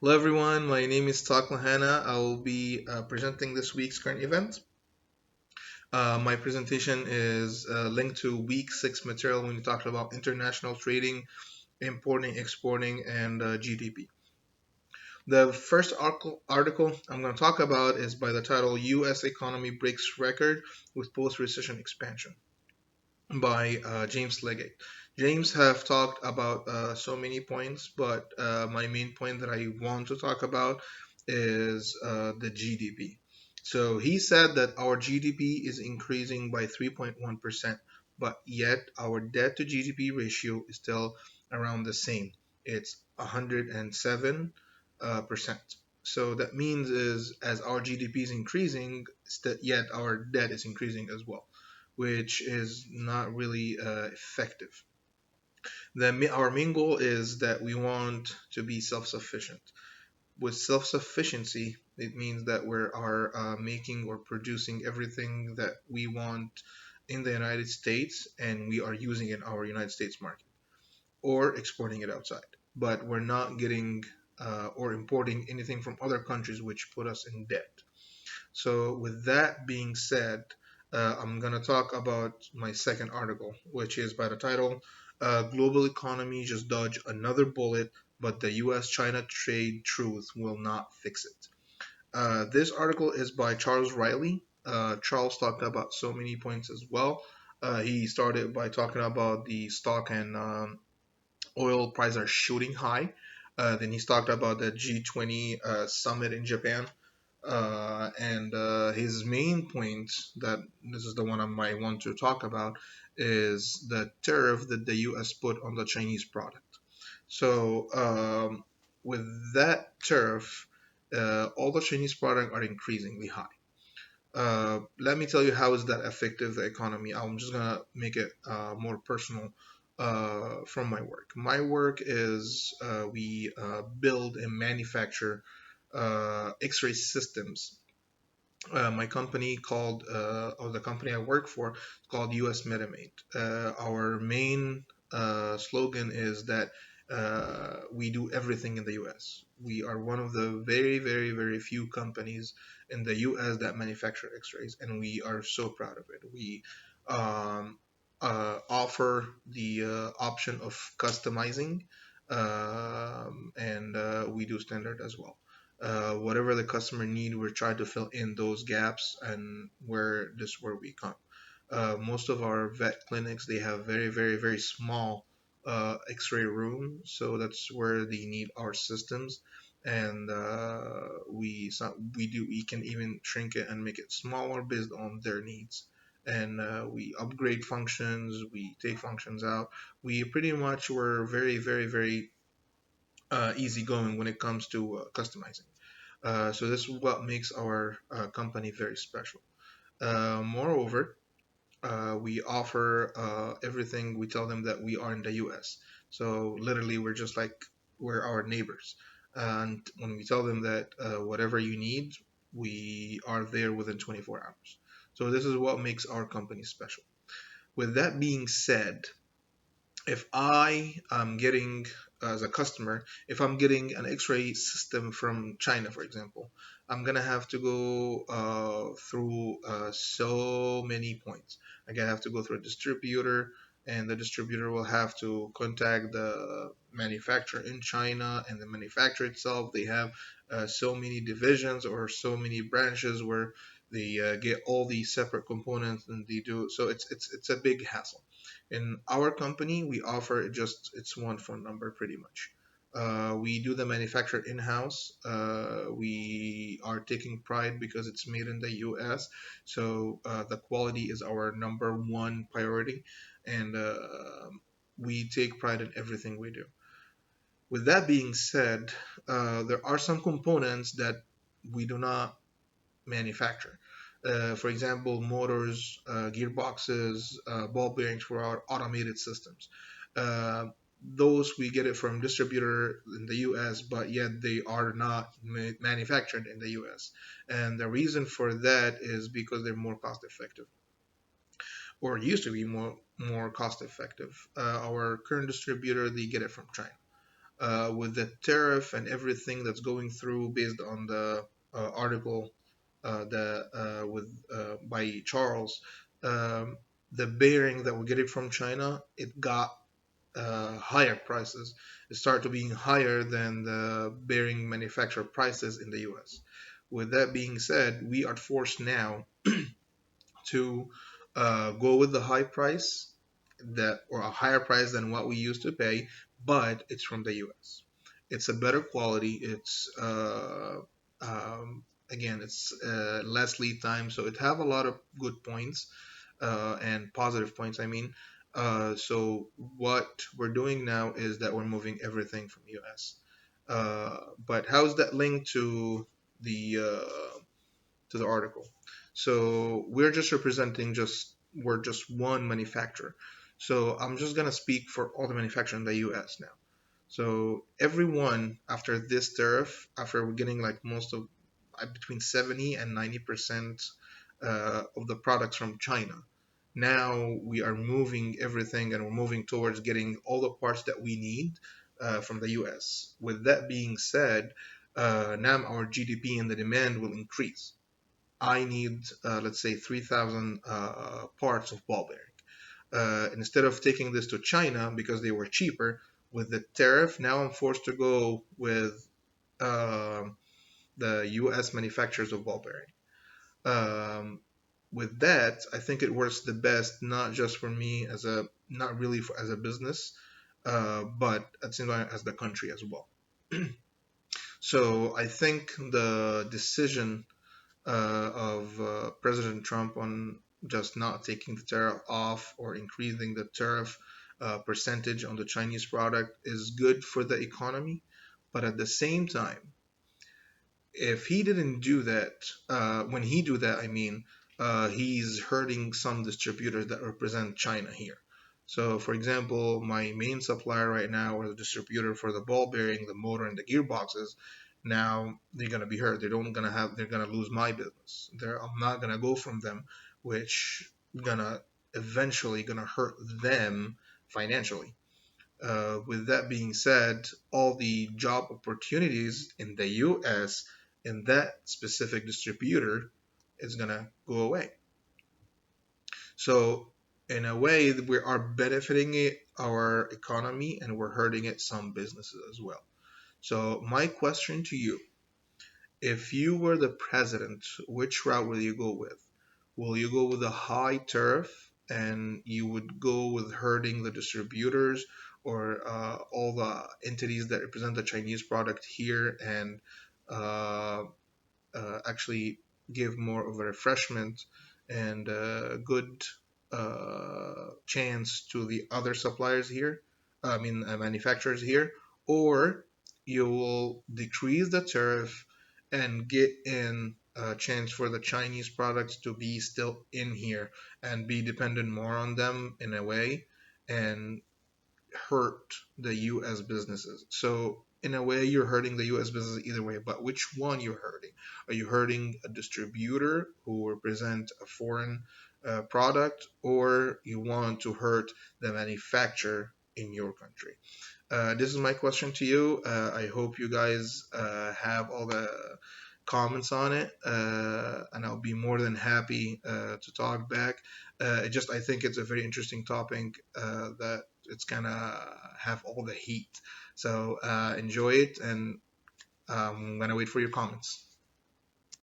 Hello, everyone. My name is Tak Lahana. I will be presenting this week's current event. My presentation is linked to week six material when we talked about international trading, importing, exporting, and GDP. The first article I'm going to talk about is by the title U.S. Economy Breaks Record with Post Recession Expansion by James Leggett. James have talked about so many points, but my main point that I want to talk about is the GDP. So he said that our GDP is increasing by 3.1%, but yet our debt to GDP ratio is still around the same. It's 107 percent. So that means is as our GDP is increasing, yet our debt is increasing as well, which is not really effective. Our main goal is that we want to be self-sufficient. With self-sufficiency, it means that we are making or producing everything that we want in the United States, and we are using it in our United States market or exporting it outside. But we're not getting or importing anything from other countries, which put us in debt. So, with that being said, I'm going to talk about my second article, which is by the title Global Economy Just Dodged Another Bullet, but the US China Trade Truth Will Not Fix It. This article is by Charles Riley. Charles talked about so many points as well. He started by talking about the stock and oil prices are shooting high. Then he's talked about the G20 summit in Japan, and his main point, that this is the one I might want to talk about, is the tariff that the U.S. put on the Chinese product. So with that tariff, all the Chinese products are increasingly high. Let me tell you how is that affected the economy. I'm just gonna make it more personal from my work. My work is we build and manufacture X-ray systems. My company called, or the company I work for, called US Metamate. Our main slogan is that we do everything in the US. We are one of the very, very, very few companies in the US that manufacture X-rays, and we are so proud of it. We um, offer the option of customizing, and we do standard as well. Whatever the customer need, we're trying to fill in those gaps, and where we come. Most of our vet clinics, they have very, very, very small X-ray room, so that's where they need our systems. And we can even shrink it and make it smaller based on their needs. And we upgrade functions, we take functions out. We pretty much were very, very, very easygoing when it comes to customizing. So this is what makes our company very special. Moreover, we offer everything. We tell them that we are in the U.S. So literally, we're our neighbors. And when we tell them that whatever you need, we are there within 24 hours. So this is what makes our company special. With that being said, if I am getting, as a customer, if I'm getting an X-ray system from China, for example, I'm gonna have to go through so many points. I'm gonna have to go through a distributor, and the distributor will have to contact the manufacturer in China, and the manufacturer itself. They have so many divisions or so many branches where they get all these separate components, and they do so. It's a big hassle. In our company, we offer just it's one phone number pretty much. We do the manufacture in-house. We are taking pride because it's made in the U.S. So the quality is our number one priority, and we take pride in everything we do. With that being said, there are some components that we do not manufacture. For example, motors, gearboxes, ball bearings for our automated systems. Uh, those we get it from distributor in the U.S., but yet they are not manufactured in the U.S. And the reason for that is because they're more cost effective, or used to be more cost effective. Our current distributor, they get it from China. with the tariff and everything that's going through based on the article with by Charles, um, the bearing that we're getting from China, it got higher prices. It started being higher than the bearing manufacturer prices in the US. With that being said, we are forced now to go with the high price that or a higher price than what we used to pay, but it's from the US. It's a better quality. It's again, it's less lead time, so it have a lot of good points and positive points. I mean, so what we're doing now is that we're moving everything from US. But how's that linked to the article? So we're just one manufacturer. So I'm just gonna speak for all the manufacturers in the US now. So everyone after this tariff, after we're getting like most of between 70 and 90% of the products from China. Now we are moving everything and we're moving towards getting all the parts that we need from the US. With that being said, now our GDP and the demand will increase. I need, let's say, 3,000 parts of ball bearing. Instead of taking this to China because they were cheaper, with the tariff, now I'm forced to go with um the US manufacturers of ball bearing. Um, with that, I think it works the best, not just for me as a, not really for, as a business, but at the same time as the country as well. So I think the decision of President Trump on just not taking the tariff off or increasing the tariff percentage on the Chinese product is good for the economy. But at the same time, if he didn't do that, when he do that, I mean, he's hurting some distributors that represent China here. So, for example, my main supplier right now, or the distributor for the ball bearing, the motor, and the gearboxes, now they're gonna be hurt. They're gonna lose my business. I'm not gonna go from them, which gonna eventually gonna hurt them financially. With that being said, all the job opportunities in the US in that specific distributor is going to go away. So, in a way, we are benefiting it, our economy, and we're hurting it some businesses as well. So, my question to you, if you were the president, which route will you go with? Will you go with a high tariff and you would go with hurting the distributors or all the entities that represent the Chinese product here and uh, actually give more of a refreshment and a good chance to the other suppliers here, I mean, manufacturers here, or you will decrease the tariff and get in a chance for the Chinese products to be still in here and be dependent more on them in a way and hurt the US businesses. So in a way you're hurting the US business either way, but which one you're hurting? Are you hurting a distributor who represent a foreign product, or you want to hurt the manufacturer in your country? This is my question to you. I hope you guys have all the comments on it, and I'll be more than happy to talk back. I think it's a very interesting topic that it's gonna have all the heat. So enjoy it, and I'm gonna wait for your comments.